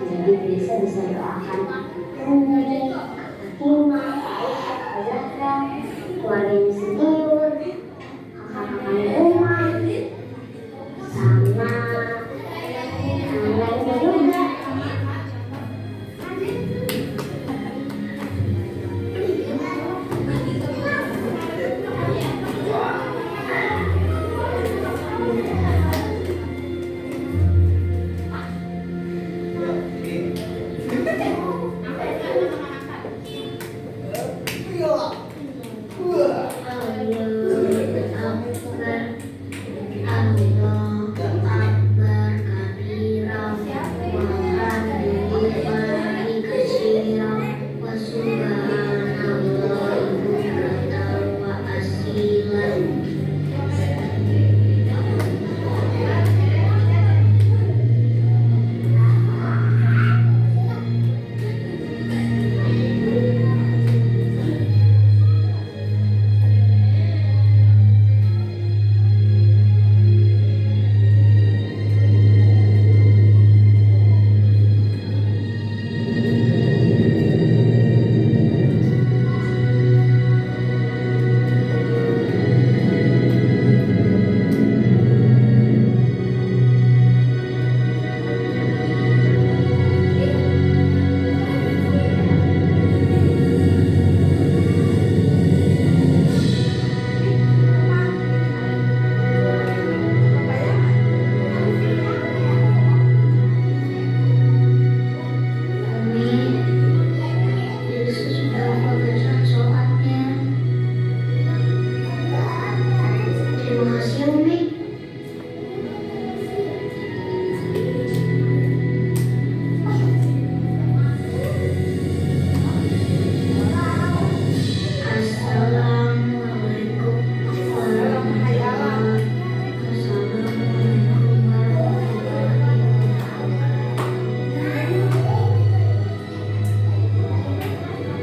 Jadi bisa doakan Nenek, Fatima, Kak Zahra, keluarganya Sentiur, kakak-kakaknya Uma, sama yang lainnya juga.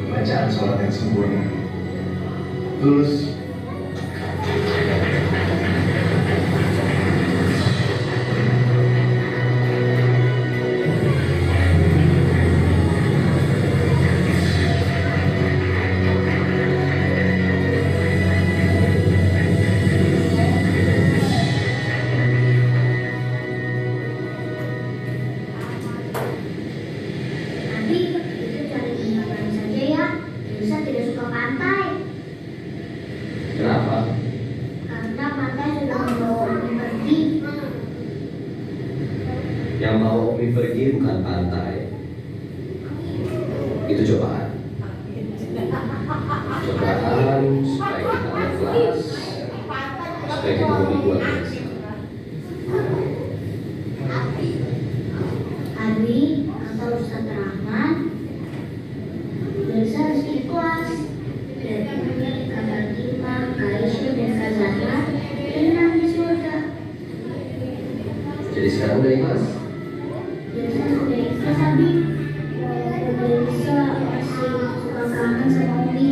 Bacaan sholat yang sempurna. Lulus. Kenapa? Karena pantai sudah membawa kami pergi. Yang mau Umi pergi bukan pantai. Itu cobaan. Cobaan supaya kita ikhlas, supaya kita lebih kuat. Abi, kata Ustaz Rahman, bisa harus ikhlas. Dan Kak Fatima, Kak Isya, dan Kak Zahra tenang di surga. Jadi sekarang udah ikhlas? Biasa sudah ikhlas, Abi. Walaupun bisa masih suka kangen sama Umi.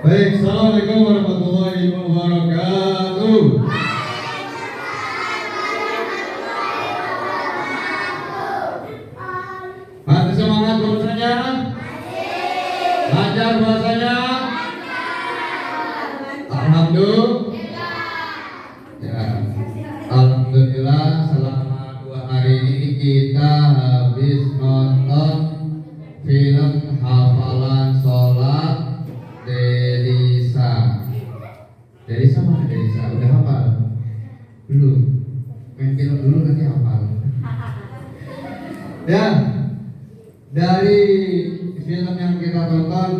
Baik, assalamualaikum warahmatullahi wabarakatuh. Masih semangat bahasanya? Lancar bahasanya? Alhamdulillah. Ya, alhamdulillah selama 2 hari ini kita habis nonton film hafalan sholat Delisa. Delisa mana Delisa? Udah hafal? Belum? Main film dulu nanti hafal. Ya, dari film yang kita tonton,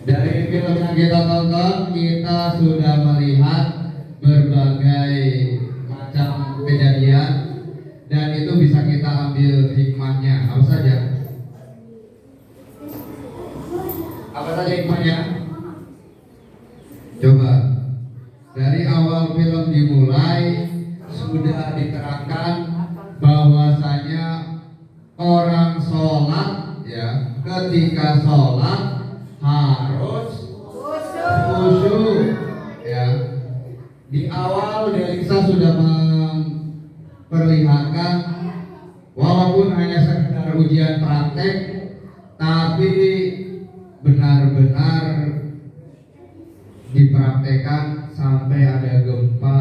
dari film yang kita tonton, kita sudah melihat berbagai macam kejadian, dan itu bisa kita ambil hikmahnya. Apa saja? Apa saja hikmahnya? Coba. Dari awal film dimulai sudah diterangkan bahwasanya orang sholat, ya, ketika sholat harus khusyuk, ya. Di awal Delisa sudah memperlihatkan walaupun hanya sekedar ujian praktek, tapi benar-benar dipraktekkan sampai ada gempa,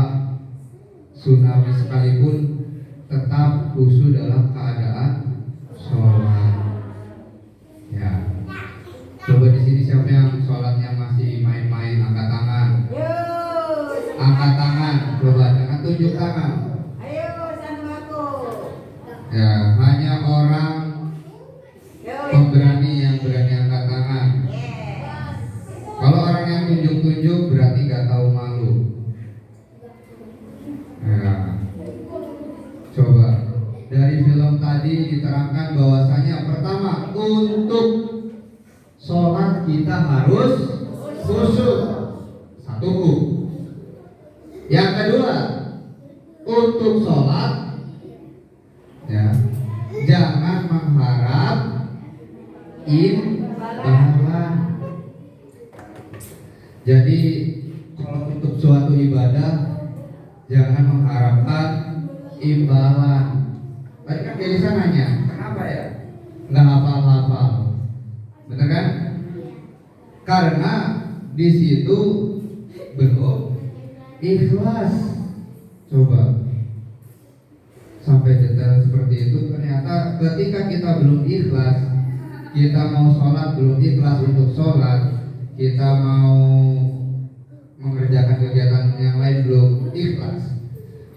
tsunami sekalipun tetap khusyuk dalam keadaan sholat. Ya. Coba di sini siapa yang sholatnya masih main-main, angkat tangan. Angkat tangan, coba jangan tunjuk tangan. Ayo sama aku. Ya, hanya orang pemberani yang berani angkat tangan. Kalau orang yang tunjuk-tunjuk berarti gak tahu malu. Ya. Coba dari film tadi diterangkan bahwasanya pertama, untuk sholat kita harus khusyuk. Satu. Yang kedua, untuk sholat, ya, jangan mengharap imbalan. Jadi kalau untuk suatu ibadah jangan mengharapkan imbalan. Tadi kan Delisa nanya, kenapa ya nggak hafal-hafal? Bener kan? Karena di situ belum ikhlas. Coba sampai detail seperti itu. Ternyata ketika kita belum ikhlas, kita mau sholat belum ikhlas untuk sholat, kita mau mengerjakan kegiatan yang lain belum ikhlas,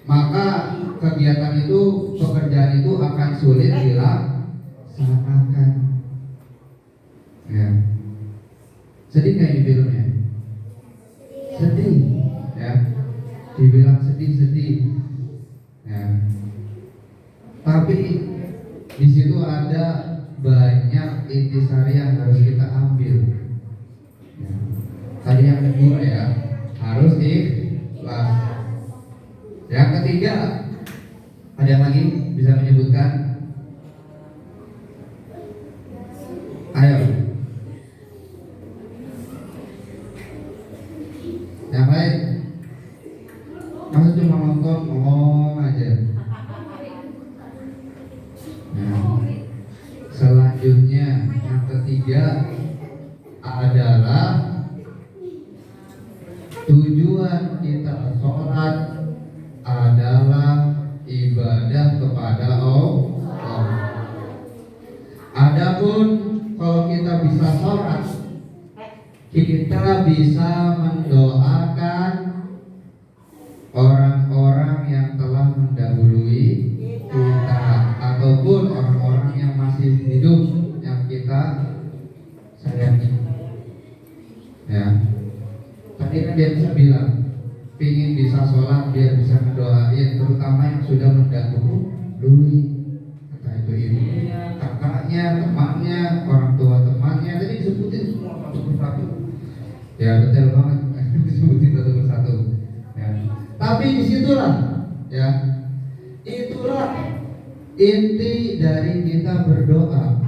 maka kegiatan itu, pekerjaan itu akan sulit dilaksanakan. Ya. Sedih nggak ini filmnya? Sedih, ya. Dibilang sedih. Ya. Tapi di situ ada banyak intisari yang harus kita ambil. Ya. Tadi yang kedua, ya, harus ikhlas. Yang ketiga, ada yang lagi bisa menyebutkan? Ayo. Yang lain? Masa cuma nonton ngomong aja? Nah, selanjutnya yang ketiga adalah tujuan kita sholat adalah ibadah kepada Allah. Adapun kalau kita bisa sholat, kita bisa mendoakan orang-orang yang telah mendahului kita, ataupun orang-orang yang masih hidup yang kita sayangi. Ya, tadi kan dia bisa bilang pingin bisa sholat biar bisa mendoain terutama yang sudah mendahului, entah itu ibunya, kakaknya, temannya, orang tua temannya. Tadi disebutin semua satu persatu. Ya betul banget, disebutin satu persatu. Ya. Tapi disitulah, ya, itulah inti dari kita berdoa.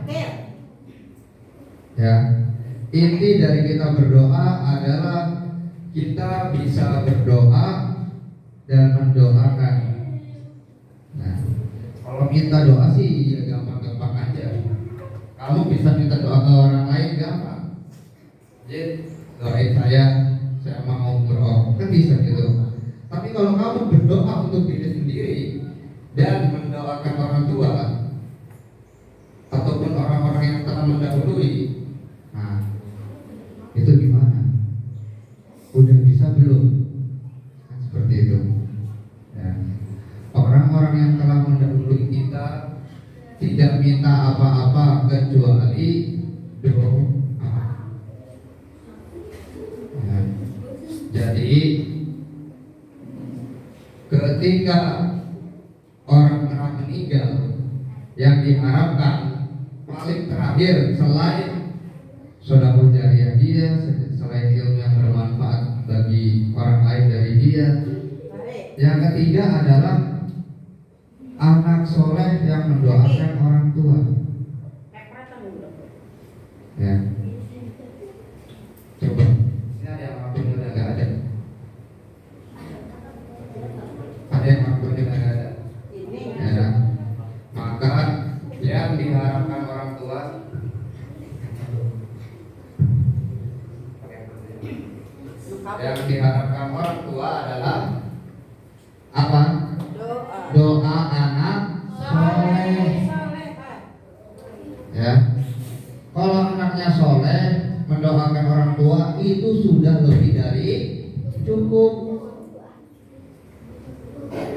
Ya, inti dari kita berdoa adalah kita bisa berdoa dan mendoakan. Nah, kalau minta doa sih ya gampang-gampang aja. Kamu bisa minta doa ke orang lain gampang. Jadi doain saya mau umroh, kan bisa gitu. Tapi kalau kamu berdoa untuk diri sendiri dan mendoakan orang tua ataupun orang-orang yang telah mendahului, nah itu gimana? Udah bisa belum? Kan seperti itu. Ya. Orang-orang yang telah mendahului kita tidak minta apa-apa kecuali doa. Ya. Jadi ketika orang telah meninggal, yang diharapkan paling terakhir selain sedekah jariah dia, selain ilmu yang bermanfaat bagi orang lain dari dia, yang ketiga adalah anak soleh yang mendoakan orang tua. Ya, coba ini ada yang ngakuin udah nggak ada? Ada yang ngakuin udah nggak ada? Ya, maka yang diharapkan orang tua adalah apa? Doa anak soleh. Ya, kalau anaknya soleh mendoakan orang tua itu sudah lebih dari cukup.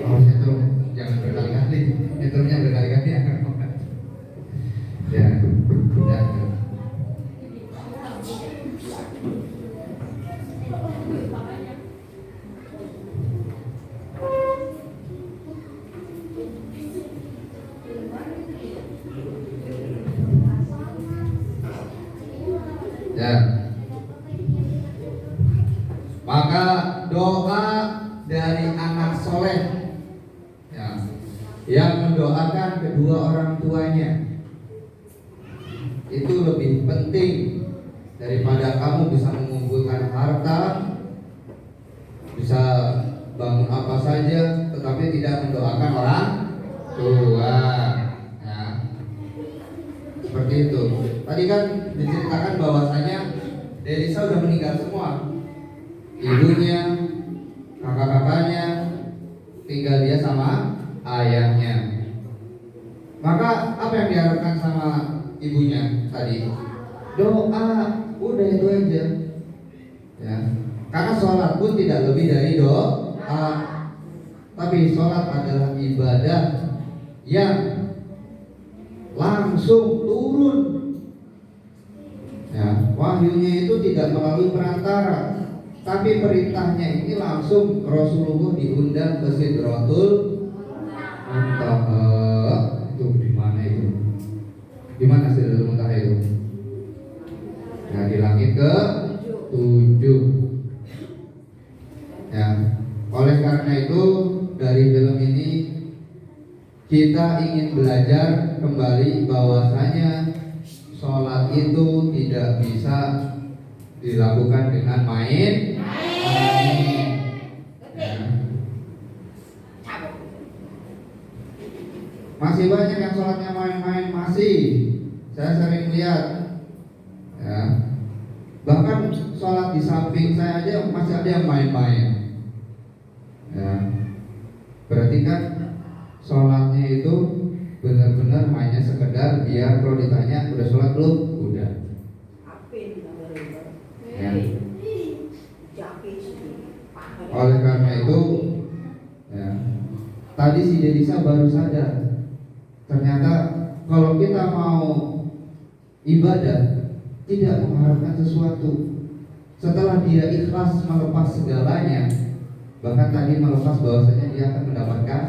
Oh, itu jangan berkali-kali, itunya berkali-kali akan ya, ya. Ya. Maka doa dari anak soleh ya, yang mendoakan kedua orang tuanya itu lebih penting daripada kamu bisa mengumpulkan harta, bisa bangun apa saja, tetapi tidak mendoakan orang tua. Ya. Seperti itu. Tadi kan diceritakan bahwasanya Delisa udah meninggal semua, ibunya, kakak-kakaknya, tinggal dia sama ayahnya. Maka apa yang diharapkan sama ibunya tadi? Doa, udah itu aja. Ya, karena sholat pun tidak lebih dari doa. Tapi sholat adalah ibadah yang langsung turun. Ya, wahyunya itu tidak melalui perantara, tapi perintahnya ini langsung Rasulullah diundang ke Sidratul Muntaha. Itu di mana itu? Di mana Sidratul Muntaha itu? Nah, di langit ke-7. Ya, oleh karena itu dari film ini kita ingin belajar kembali bahwasanya sholat itu tidak bisa dilakukan dengan main. Ya. Masih banyak yang sholatnya main-main, masih. Saya sering lihat. Ya. Bahkan sholat di samping saya aja masih ada yang main-main. Ya. Berarti kan sholatnya itu benar-benar hanya sekedar biar kalau ditanya udah sholat belum? Udah. Ya. Oleh karena itu, ya, tadi si Delisa baru sadar ternyata kalau kita mau ibadah tidak mengharapkan sesuatu. Setelah dia ikhlas melepas segalanya, bahkan tadi melepas bahwasanya dia akan mendapatkan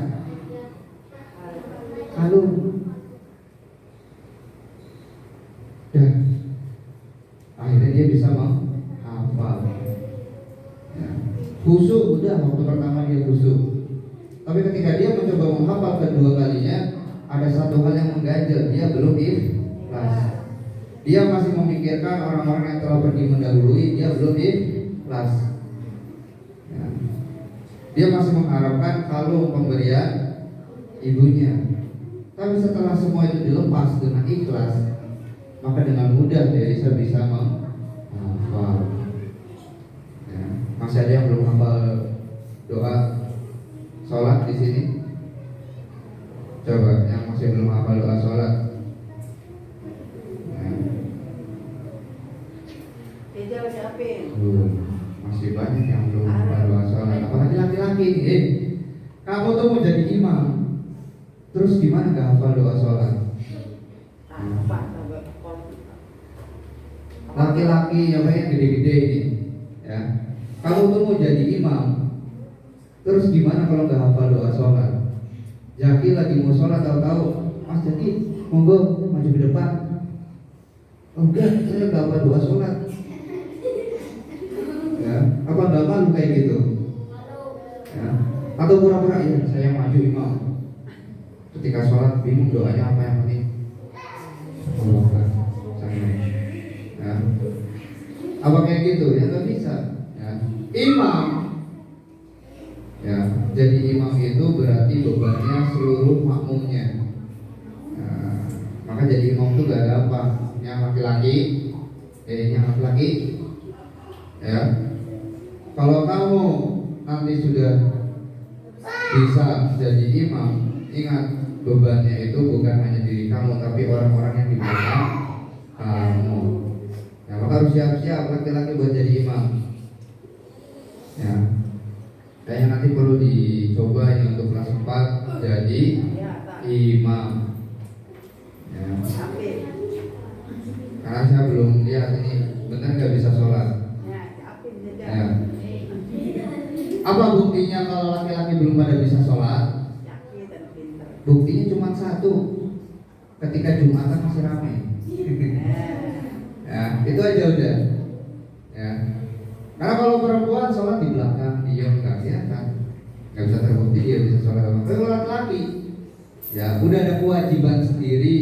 kalung. Dan akhirnya dia bisa menghafal. Ya. Khusyuk udah waktu pertama dia khusyuk. Tapi ketika dia mencoba menghafal kedua kalinya, ada satu hal yang mengganjal, dia belum ikhlas. Dia masih memikirkan orang-orang yang telah pergi mendahului, dia belum ikhlas. Ya. Dia masih mengharapkan kalung pemberian ibunya. Tapi setelah semua itu dilepas dengan ikhlas, maka dengan mudah Elisa bisa menghafal. Ya. Masih ada yang belum hafal doa sholat di sini? Coba yang masih belum hafal doa sholat. Masih banyak yang belum hafal doa sholat. Apalagi laki-laki nih. Kamu tuh mau jadi imam, terus gimana gak hafal doa sholat? Laki-laki yang gede-gede ini, ya. Kamu tuh mau jadi imam, terus gimana kalau gak hafal doa sholat? Jaki lagi mau sholat, tahu-tahu Mas Jaki, monggo maju ke depan. Oh enggak, saya gak hafal doa sholat. Ya, apa nggak malu kayak gitu? Ya. Atau pura-pura ya saya maju imam. Ketika sholat bingung doanya apa yang penting. Allah ya. Apa kayak gitu? Ya nggak bisa. Ya. Imam. Ya, jadi imam itu berarti bebannya seluruh makmumnya. Ya. Maka jadi imam itu gak ada apa? Yang laki-laki, yang laki-laki. Ya. Kalau kamu nanti sudah bisa jadi imam, ingat bebannya itu bukan hanya diri kamu, tapi orang-orang yang di belakang kamu. Ya, maka harus siap-siap laki-laki buat jadi imam. Ya, kayaknya nanti perlu dicoba ini untuk kelas 4 jadi imam. Ya. Karena saya belum lihat ini benar nggak bisa sholat. Ya. Apa buktinya kalau laki-laki belum pada bisa sholat? Buktinya cuma satu, ketika Jumatan masih ramai. Ya, itu aja udah. Ya. Karena kalau perempuan sholat di belakang, dia nggak kelihatan, nggak bisa terbukti dia bisa sholat apa. Kalau laki-laki, ya udah ada kewajiban sendiri,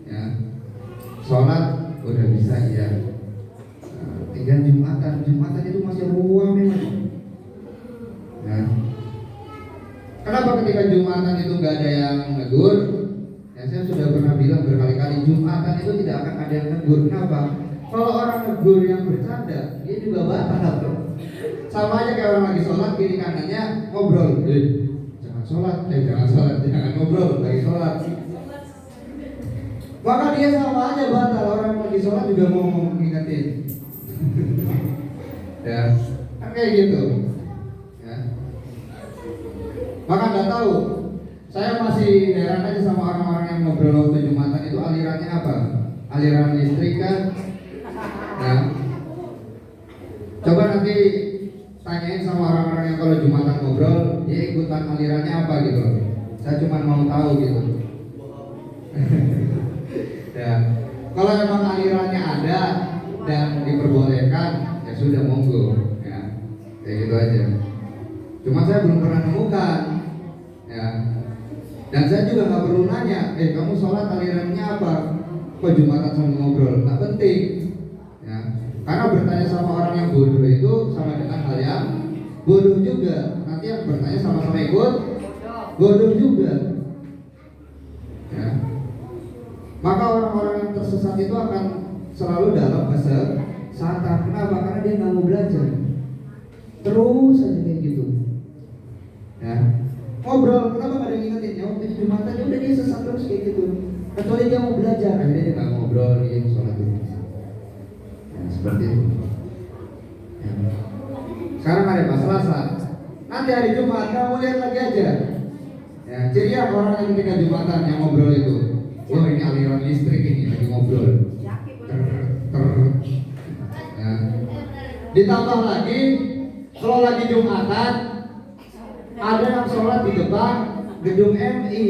ya. Sholat udah bisa ya. Tinggal Jumatan itu masih ruang memang. Ya. Kenapa ketika Jumatan itu gak ada yang negur? Ya, saya sudah pernah bilang berkali-kali Jumatan itu tidak akan ada yang negur. Kenapa? Kalau orang negur yang bercanda, dia juga batal. Sama aja kayak orang lagi sholat, kiri kanannya ngobrol. Jangan sholat, jangan ngobrol lagi sholat. Maka dia sama aja batal. Orang lagi sholat juga mau mengingetin. Ya, kan kayak gitu. Ya. Maka nggak tahu. Saya masih heran aja sama orang-orang yang ngobrol waktu Jumatan itu alirannya apa? Aliran listrik kan? Ya. Coba nanti tanyain sama orang-orang yang kalau Jumatan ngobrol, dia ikutan alirannya apa gitu. Saya cuma mau tahu gitu. Ya. Kalau memang alirannya ada dan diperbolehkan, ya sudah monggo, ya kayak gitu aja. Cuma saya belum pernah nemukan, ya. Dan saya juga nggak perlu nanya, kamu sholat alirannya apa? Kok Jumatan sambil ngobrol? Nggak penting, ya. Karena bertanya sama orang yang bodoh itu sama dengan hal yang bodoh juga. Nanti yang bertanya sama-sama ikut bodoh juga, ya. Maka orang-orang yang tersesat itu akan selalu dalam kesesatan. Kenapa? Karena dia nggak mau belajar. Terus aja kayak gitu. Ya. Ngobrol, kenapa nggak ada yang ingetin? Ya waktu Jumatan ya udah dia sesat terus kayak gitu. Kecuali dia mau belajar, akhirnya dia nggak ngobrol, dia sholat dulu. Ya, seperti itu. Ya. Sekarang hari Selasa. Nanti hari Jumat kamu lihat lagi aja. Ya, ceria orang yang ketika Jumatan yang ngobrol itu. Oh ini aliran listrik ini lagi ngobrol. Ya. Ditambah lagi kalau lagi Jumatan ada yang sholat di depan gedung MI.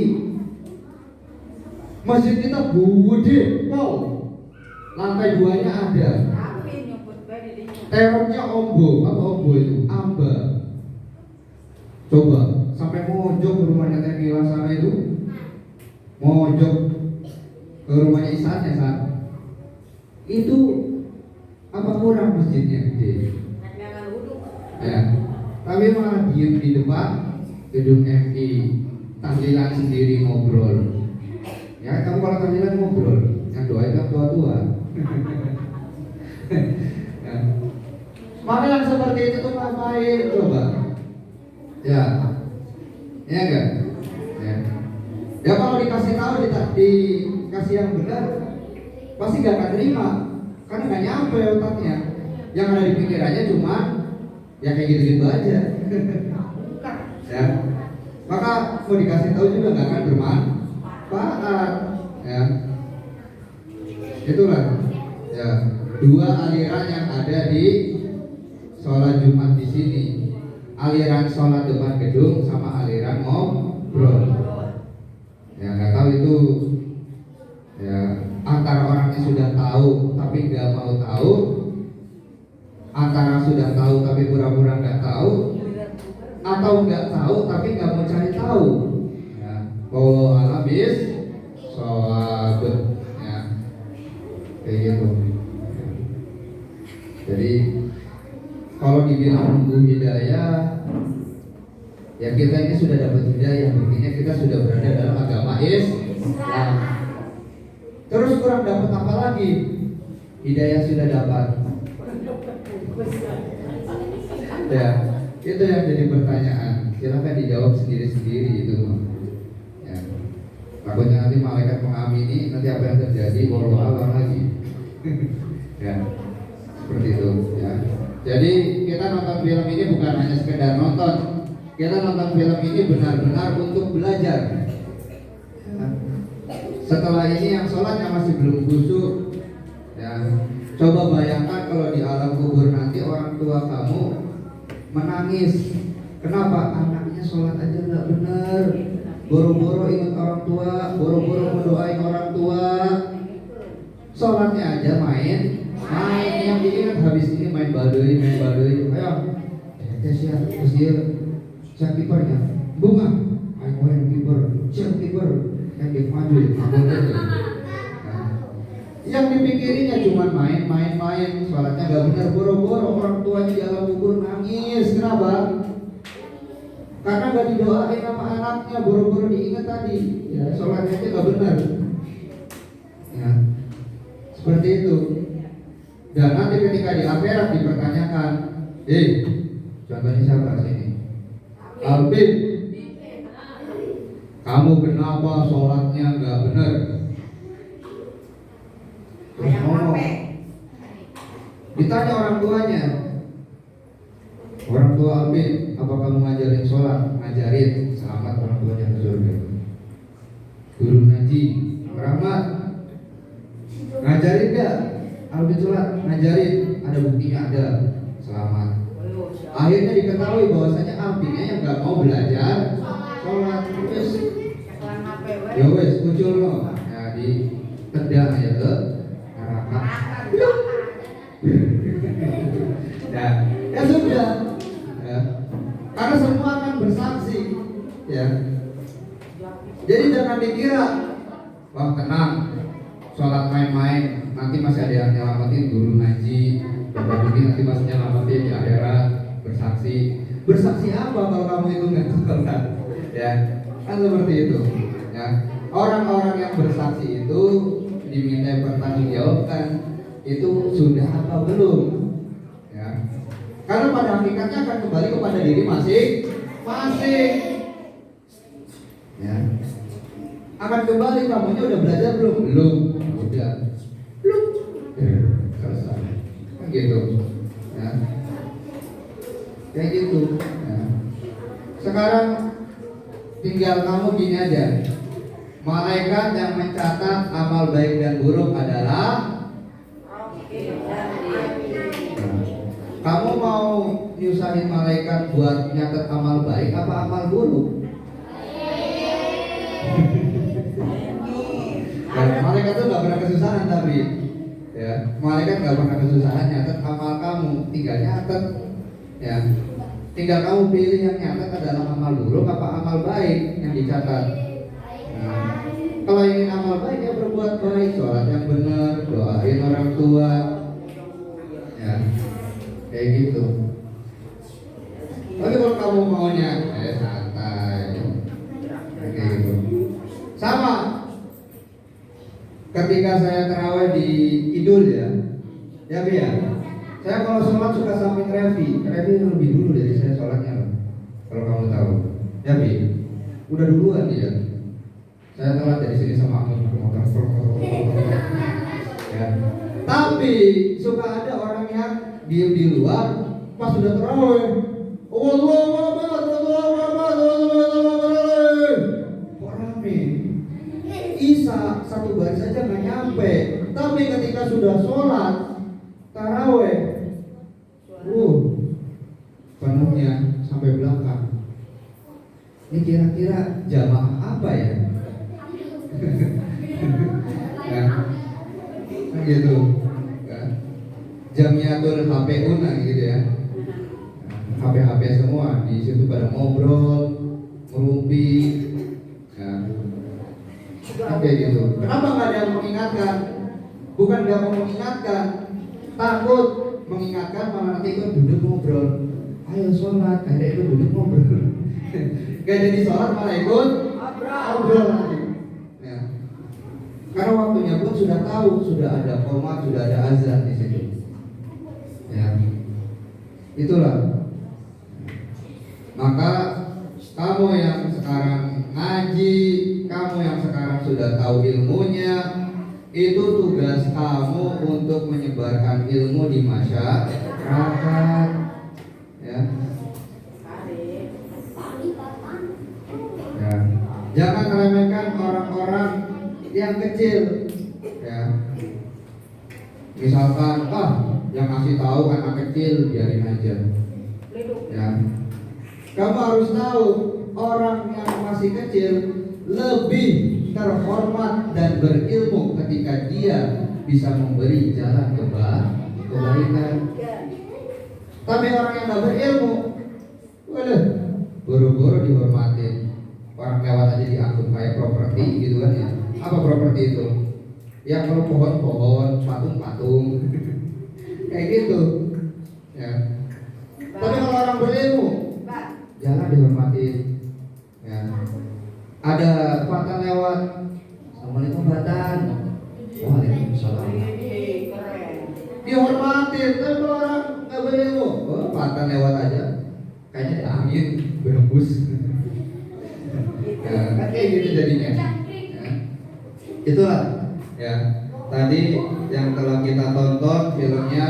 Masjid kita gede, wow. Lantai 2-nya ada. Terornya ombo, apa ombo itu? Amba. Coba sampai mojok ke rumahnya Teh Mila sana itu. Mojok ke rumahnya Isan ya San. itu apa kurang masjidnya gede? Ya, tapi malah diem di depan gedung MI, tahlilan sendiri ngobrol. Ya, kamu kalau tahlilan ngobrol, yang doa itu tua-tua. Ya. Maka yang seperti itu tuh ngapain coba? Ya, ya enggak? Ya, ya kalau dikasih tahu, dikasih yang benar, pasti gak akan terima, karena nggak nyampe otaknya. Yang ada di pikirannya cuma ya kayak gitu-gitu aja. Ya, maka mau dikasih tahu juga nggak akan bermanfaat. Ya, itulah ya dua aliran yang ada di sholat Jumat di sini. Aliran sholat depan gedung sama aliran ngobrol. Ya nggak tahu itu ya antara orangnya sudah tahu tapi nggak mau tahu, antara sudah tahu tapi pura-pura nggak tahu, atau nggak tahu tapi nggak mau cari tahu. Ya, kalau alabis sholat ya kayak gitu. Jadi kalau dibilang nunggu hidayah, ya kita ini sudah dapat hidayah, buktinya kita sudah berada dalam agama Islam. Terus kurang dapat apa lagi? Hidayah sudah dapat. Ya, itu yang jadi pertanyaan. Silakan dijawab sendiri-sendiri itu. Ya. Takutnya nanti malaikat mengamini, nanti apa yang terjadi wallahu a'lam lagi. Ya, seperti itu. Ya. Jadi kita nonton film ini bukan hanya sekedar nonton. Kita nonton film ini benar-benar untuk belajar. Ya. Setelah ini yang sholatnya masih belum khusyuk, ya, coba bayangkan kalau di alam kubur nanti orang tua kamu menangis. Kenapa? Anaknya sholat aja nggak benar, boro-boro ingat orang tua, boro-boro mendoain orang tua, sholatnya aja main yang diingat habis ini main baduy. Ayo, siap, siap kipernya, bunga, ayo main kiper, siap kiper. Yang maju, yang dipikirinya cuma main, sholatnya gak benar, boro-boro orang tuanya di alam kubur nangis. Kenapa? Karena gak didoain sama anaknya, boro-boro diingat tadi, ya, sholatnya aja gak benar. Ya, seperti itu. Dan nanti ketika di akhirat dipertanyakan, contohnya siapa sini? Albin, kamu kenapa sholatnya nggak benar? Terus ngomong, ditanya orang tuanya, orang tua Albin, apa kamu ngajarin sholat? Ngajarin, selamat orang tuanya ke surga. Guru ngaji, Rahmat, ngajarin nggak? Albin sholat, ngajarin, ada buktinya, ada, selamat. Akhirnya diketahui bahwasanya Albinnya yang nggak mau belajar sholat. Terus ya wes muncul loh, ya di tendang aja ke neraka. Ya sudah, ya. Karena semua akan bersaksi, ya. Jadi jangan dikira, wah tenang, sholat main-main, nanti masih ada yang nyelamatin guru ngaji, nanti masih nyelamatin di akhirat, bersaksi apa kalau kamu itu nggak sholat, ya kan seperti itu. Ya, orang-orang yang bersaksi itu diminta pertanggungjawabkan itu sudah apa belum, ya, karena pada hakikatnya akan kembali kepada diri masing-masing, ya, akan kembali. Kamunya udah belajar belum, udah belum, selesai, kan gitu, ya, kayak gitu, ya. Sekarang tinggal kamu gini aja. Malaikat yang mencatat amal baik dan buruk adalah kamu mau nyusahin malaikat buat nyatet amal baik apa amal buruk? Malaikat itu nggak pernah kesusahan, tapi ya malaikat nggak pernah kesusahan nyatet amal kamu, tinggal nyatet, ya. Tinggal kamu pilih yang nyatet adalah amal buruk apa amal baik yang dicatat. Nah, kalau ingin amal baik ya berbuat baik, sholat yang benar, doain orang orang tua, ya kayak gitu. Tapi kalau kamu maunya santai, kayak gitu. Sama ketika saya tarawih di Idul ya Bi ya. Saya kalau sholat suka samping Revi lebih dulu dari saya sholatnya loh. Kalau kamu tahu, ya Bi, udah duluan dia. Saya telat dari sini sama Amin ya. Tapi suka ada orang yang diem di luar pas sudah tarawih. Allahu Akbar, Allahu Akbar, Allahu Akbar. Kok rame? Isya satu baris saja nggak nyampe. Tapi ketika sudah sholat tarawih, penuhnya sampai belakang. Ini kira-kira jamaah apa ya? Ya, kan gitu. Ya. Jamiatul HPU gitu ya. HP semua di situ pada ngobrol, ngerumpi, ya. Oke gitu. Kenapa nggak ada yang mengingatkan? Bukan nggak mau mengingatkan, takut mengingatkan malah nanti ikut duduk ngobrol. Ayo sholat, akhirnya ikut duduk ngobrol. Gak jadi sholat malah ikut ngobrol lagi. Ya. Karena waktunya pun sudah tahu, sudah ada qomat, sudah ada azan di situ. Ya, itulah. Maka kamu yang sekarang ngaji, kamu yang sekarang sudah tahu ilmunya, itu tugas kamu untuk menyebarkan ilmu di masyarakat. Ya. Ya. Jangan meremehkan orang-orang yang kecil. Ya. Misalkan, yang ngasih tahu anak kecil biarin aja. Ya. Kamu harus tahu orang yang masih kecil lebih terhormat dan berilmu ketika dia bisa memberi jalan kebaikan. Tapi orang yang tidak berilmu, buru-buru dihormatin. Orang lewat aja dianggap kayak properti gitu kan ya. Apa properti itu? Ya kalau pohon-pohon, patung-patung, kayak gitu. Ya. Tapi kalau orang berilmu, jangan dihormatin. Ya. Ada Fatan lewat, Assalamualaikum Fatan. Waalaikumsalam. Dihormatin. Tapi kalau orang nggak berilmu, Fatan lewat aja, kayaknya ada angin berembus. Ya, kan kayak gitu jadinya. Ya. Itulah. Ya. Tadi yang telah kita tonton filmnya.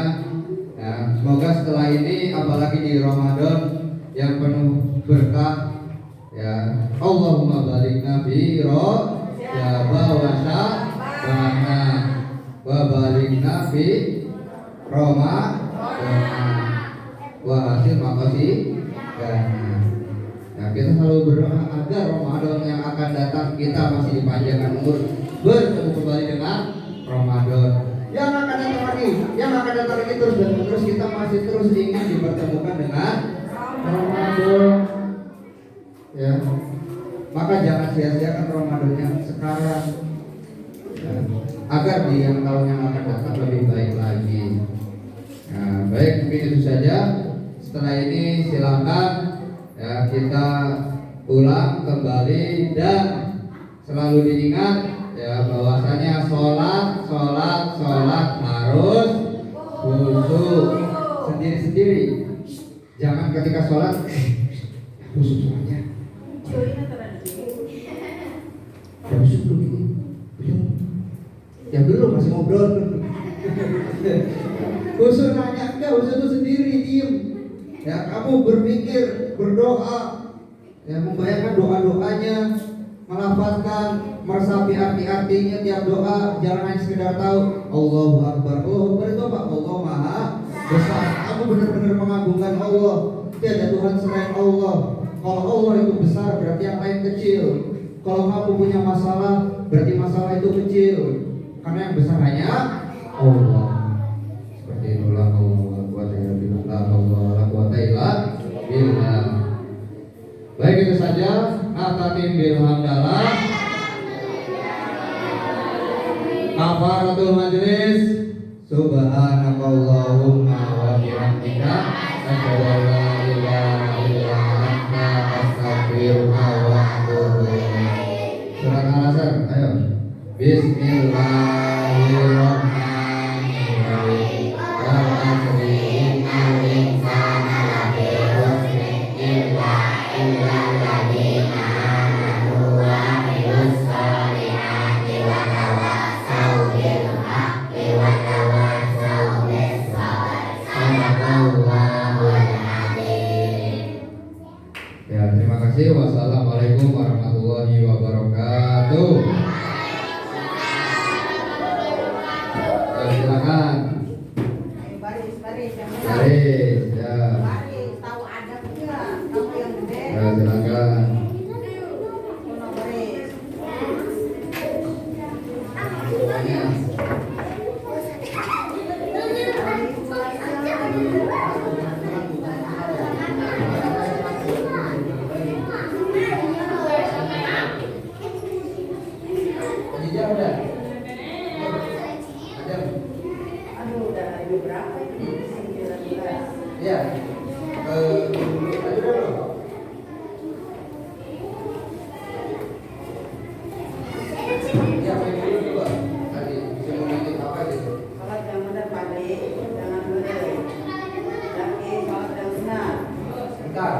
Ya. Semoga setelah ini, apalagi di Ramadan yang penuh berkah, ya Allahumma balikna fi rojaba wa sya'bana wa balikna fi Ramadan wa hasil makasih. Nah, kita selalu berdoa agar Ramadan yang akan datang kita masih dipanjangkan umur, bertemu kembali dengan Ramadan yang akan datang lagi, terus dan terus kita masih terus ingin dipertemukan dengan Ramadan. Ya. Maka jangan sia-siakan Ramadan yang sekarang, ya, agar di yang tahun yang akan datang lebih baik lagi. Nah, baik, mungkin itu saja. Setelah ini silakan ya kita ulang kembali dan selalu diingat ya bahwasanya sholat harus khusyuk sendiri-sendiri. Jangan ketika sholat khusyuk sholatnya. Khusyuk dulu belum. Ya belum, masih ngobrol. Khusyuk nanya enggak, khusyuk itu sendiri diem. Ya kamu berpikir, berdoa, ya membayangkan doa-doanya, melafazkan, meresapi arti-artinya tiap doa. Jangan hanya sekedar tahu Allahu Akbar. Allahu Akbar itu apa? Allah Maha Besar. Kamu benar-benar mengagungkan Allah. Tiada Tuhan selain Allah. Kalau Allah itu besar, berarti yang lain kecil. Kalau kamu punya masalah, berarti masalah itu kecil. Karena yang besar hanya Allah. Seperti itulah Allah. Baik, itu saja. Atatim bilhamdalah. Kafaratul majlis. Subhanakallahumma wa bihamdika asyhadu an la ilaha illa anta astaghfiruka wa atubu ilaik. Surat Al-Asr, ayo. Bismillahirrahmanirrahim. Wal 'asri innal insana lafi khusr illa alladziina amanu wa 'amilus shalihati wa tawassaw bil haqqi wa tawassaw bis sabr. Shadaqallahul adzim. Ya, terima kasih. Wassalamualaikum warahmatullahi wabarakatuh. Silakan. Baris yang benar. Baris, ya. Baris, tahu adabnya, tahu yang gede. Ya, silakan. Sono baris. Semuanya. Khadijah udah? Adam? Aduh, udah hari berapa ini? 19. Iya. Ayo dulu. Ya, main dulu coba. Tadi bisa ngomongin apa gitu? Salat yang benar, Pak De. Jangan benar. Laki, salat yang benar. Bentar.